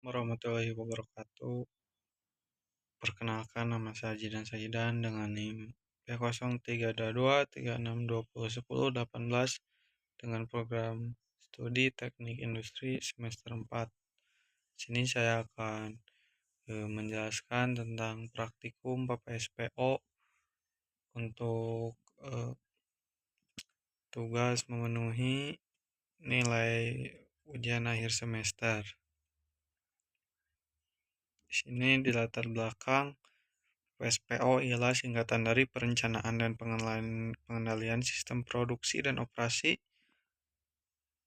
Warahmatullahi wabarakatuh. Perkenalkan nama saya Jidan Sajidan dengan NIM P032236201018 dengan program studi Teknik Industri semester 4. Sini saya akan menjelaskan tentang praktikum PPSPO untuk tugas memenuhi nilai ujian akhir semester. Di sini di latar belakang PSPO ialah singkatan dari Perencanaan dan Pengendalian Sistem Produksi dan Operasi.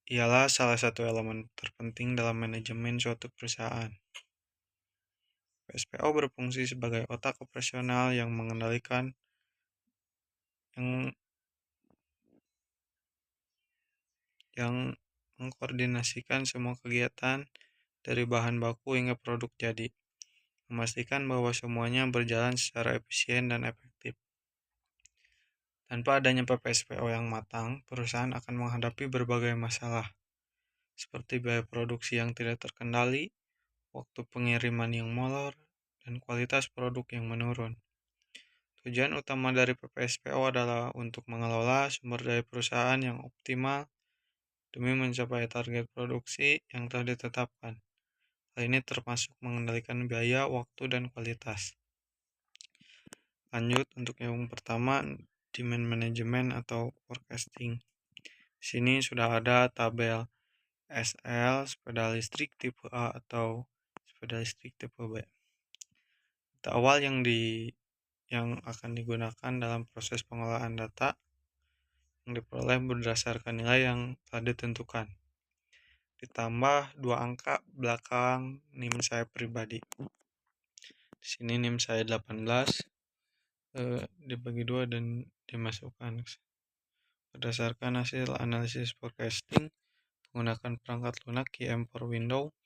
Ialah salah satu elemen terpenting dalam manajemen suatu perusahaan. PSPO berfungsi sebagai otak operasional yang mengendalikan yang mengkoordinasikan semua kegiatan dari bahan baku hingga produk jadi, memastikan bahwa semuanya berjalan secara efisien dan efektif. Tanpa adanya PPSPO yang matang, perusahaan akan menghadapi berbagai masalah, seperti biaya produksi yang tidak terkendali, waktu pengiriman yang molor, dan kualitas produk yang menurun. Tujuan utama dari PPSPO adalah untuk mengelola sumber daya perusahaan yang optimal demi mencapai target produksi yang telah ditetapkan. Hal ini termasuk mengendalikan biaya, waktu, dan kualitas. Lanjut untuk yang pertama, demand management atau forecasting. Di sini sudah ada tabel SL, sepeda listrik tipe A atau sepeda listrik tipe B. Data awal yang akan digunakan dalam proses pengolahan data yang diperoleh berdasarkan nilai yang telah ditentukan, ditambah 2 angka belakang NIM saya pribadi. Di sini NIM saya 18, dibagi 2 dan dimasukkan berdasarkan hasil analisis forecasting menggunakan perangkat lunak QM for Windows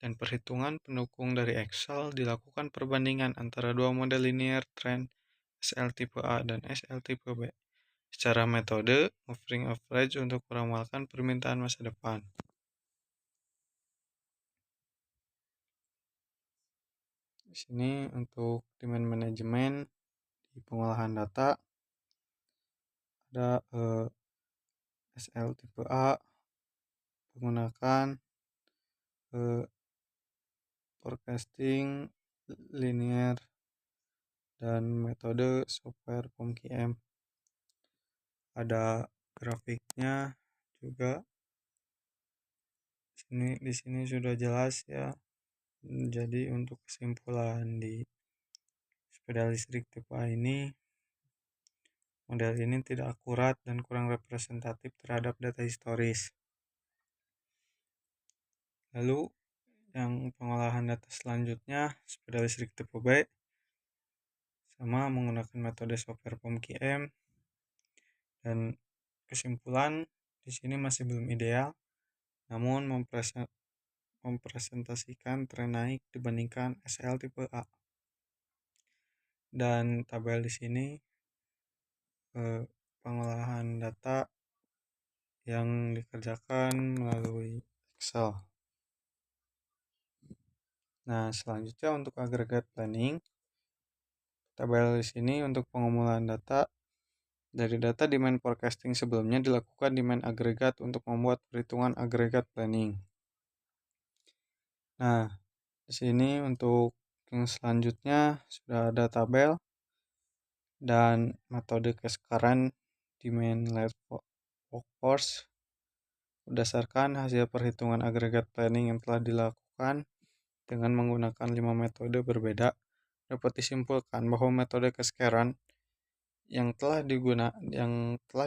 dan perhitungan pendukung dari Excel. Dilakukan perbandingan antara dua model linear trend SL tipe A dan SL tipe B secara metode moving average untuk meramalkan permintaan masa depan. Di sini untuk demand management di pengolahan data ada SL tipe A menggunakan forecasting linear dan metode software POMQM. Ada grafiknya juga. Di sini sudah jelas ya. Jadi untuk kesimpulan di sepeda listrik tipe A ini, model ini tidak akurat dan kurang representatif terhadap data historis. Lalu yang pengolahan data selanjutnya sepeda listrik tipe B sama menggunakan metode software POMQM, dan kesimpulan di sini masih belum ideal, namun mempresentasikan tren naik dibandingkan SL tipe A. Dan tabel di sini pengolahan data yang dikerjakan melalui Excel. Nah, selanjutnya untuk agregat planning. Tabel di sini untuk pengumpulan data. Dari data demand forecasting sebelumnya dilakukan demand agregat untuk membuat perhitungan agregat planning. Nah, di sini untuk yang selanjutnya sudah ada tabel dan metode kesekarang demand led workforce berdasarkan hasil perhitungan agregat planning yang telah dilakukan dengan menggunakan 5 metode berbeda. Dapat disimpulkan bahwa metode kesekarang yang telah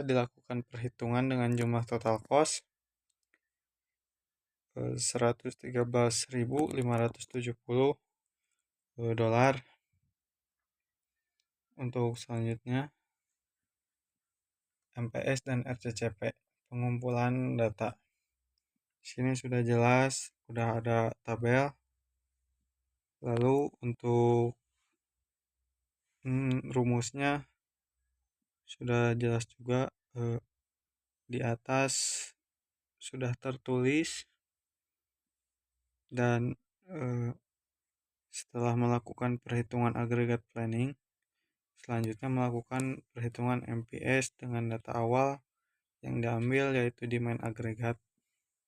dilakukan perhitungan dengan jumlah total cost $113.570. Untuk selanjutnya MPS dan RCCP pengumpulan data. Di sini sudah jelas, sudah ada tabel. Lalu untuk rumusnya sudah jelas juga, di atas sudah tertulis, dan eh, setelah melakukan perhitungan agregat planning, selanjutnya melakukan perhitungan MPS dengan data awal yang diambil yaitu demand agregat.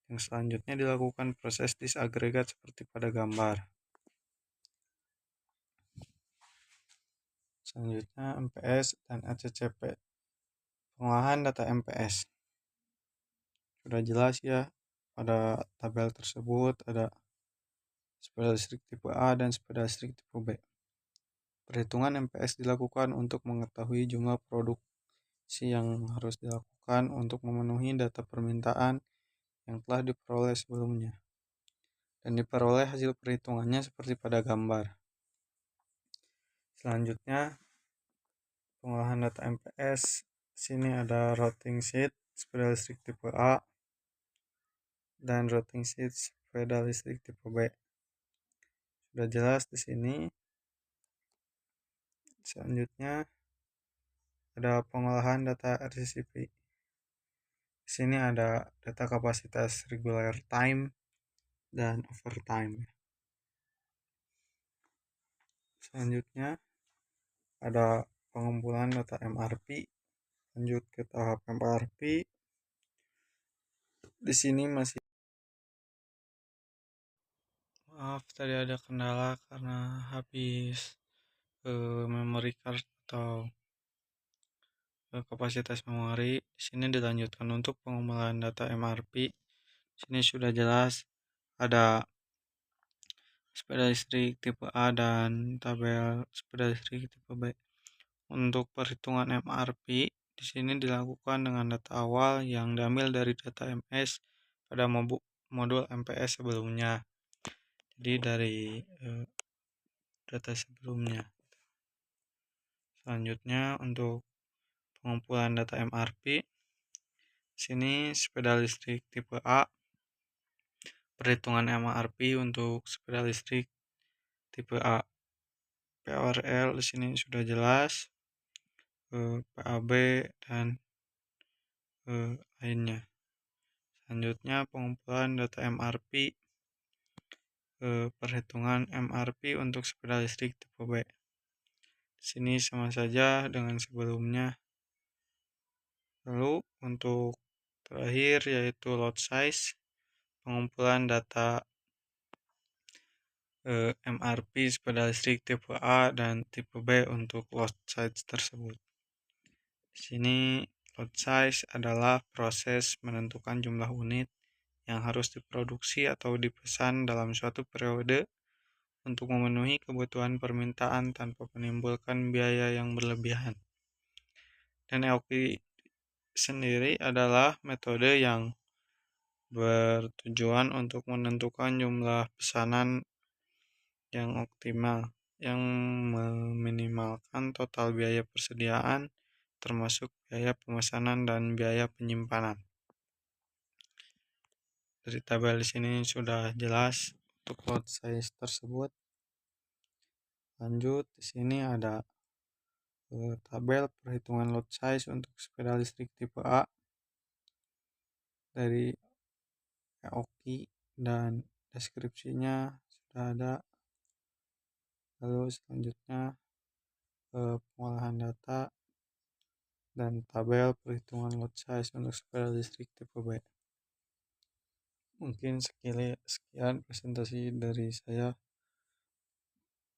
Yang selanjutnya dilakukan proses disagregat seperti pada gambar. Selanjutnya MPS dan ACCP. Pengolahan data MPS. Sudah jelas ya, pada tabel tersebut ada sepeda listrik tipe A dan sepeda listrik tipe B. Perhitungan MPS dilakukan untuk mengetahui jumlah produksi yang harus dilakukan untuk memenuhi data permintaan yang telah diperoleh sebelumnya. Dan diperoleh hasil perhitungannya seperti pada gambar. Selanjutnya, pengolahan data MPS. Sini ada routing sheet sepeda listrik tipe A dan routing sheet sepeda listrik tipe B. Sudah jelas di sini. Selanjutnya ada pengolahan data RCCP. Di sini ada data kapasitas regular time dan overtime. Selanjutnya ada pengumpulan data MRP. Lanjut ke tahap MRP. Di sini masih maaf tadi ada kendala karena habis memory card atau kapasitas memori. Di sini dilanjutkan untuk pengumpulan data MRP. Di sini sudah jelas ada sepeda listrik tipe A dan tabel sepeda listrik tipe B. Untuk perhitungan MRP di sini dilakukan dengan data awal yang diambil dari data MS pada modul MPS sebelumnya. Jadi dari data sebelumnya. Selanjutnya untuk pengumpulan data MRP, sini sepeda listrik tipe A, perhitungan MRP untuk sepeda listrik tipe A. PRL di sini sudah jelas, PAB dan lainnya. Selanjutnya pengumpulan data MRP, perhitungan MRP untuk sepeda listrik tipe B. Di sini sama saja dengan sebelumnya. Lalu untuk terakhir yaitu load size, pengumpulan data MRP sepeda listrik tipe A dan tipe B untuk load size tersebut. Di sini load size adalah proses menentukan jumlah unit yang harus diproduksi atau dipesan dalam suatu periode untuk memenuhi kebutuhan permintaan tanpa menimbulkan biaya yang berlebihan. Dan EOQ sendiri adalah metode yang bertujuan untuk menentukan jumlah pesanan yang optimal, yang meminimalkan total biaya persediaan, termasuk biaya pemesanan dan biaya penyimpanan. Dari tabel di sini sudah jelas untuk lot size tersebut. Lanjut, di sini ada tabel perhitungan lot size untuk sepeda listrik tipe A dari EOQ dan deskripsinya sudah ada. Lalu selanjutnya pengolahan data dan tabel perhitungan lot size untuk sepeda listrik tipe B. Mungkin sekian presentasi dari saya.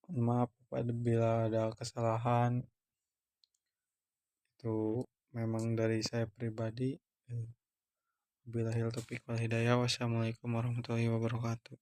Maaf apabila ada kesalahan, itu memang dari saya pribadi. Wabillahi taufiq wal hidayah. Wassalamualaikum warahmatullahi wabarakatuh.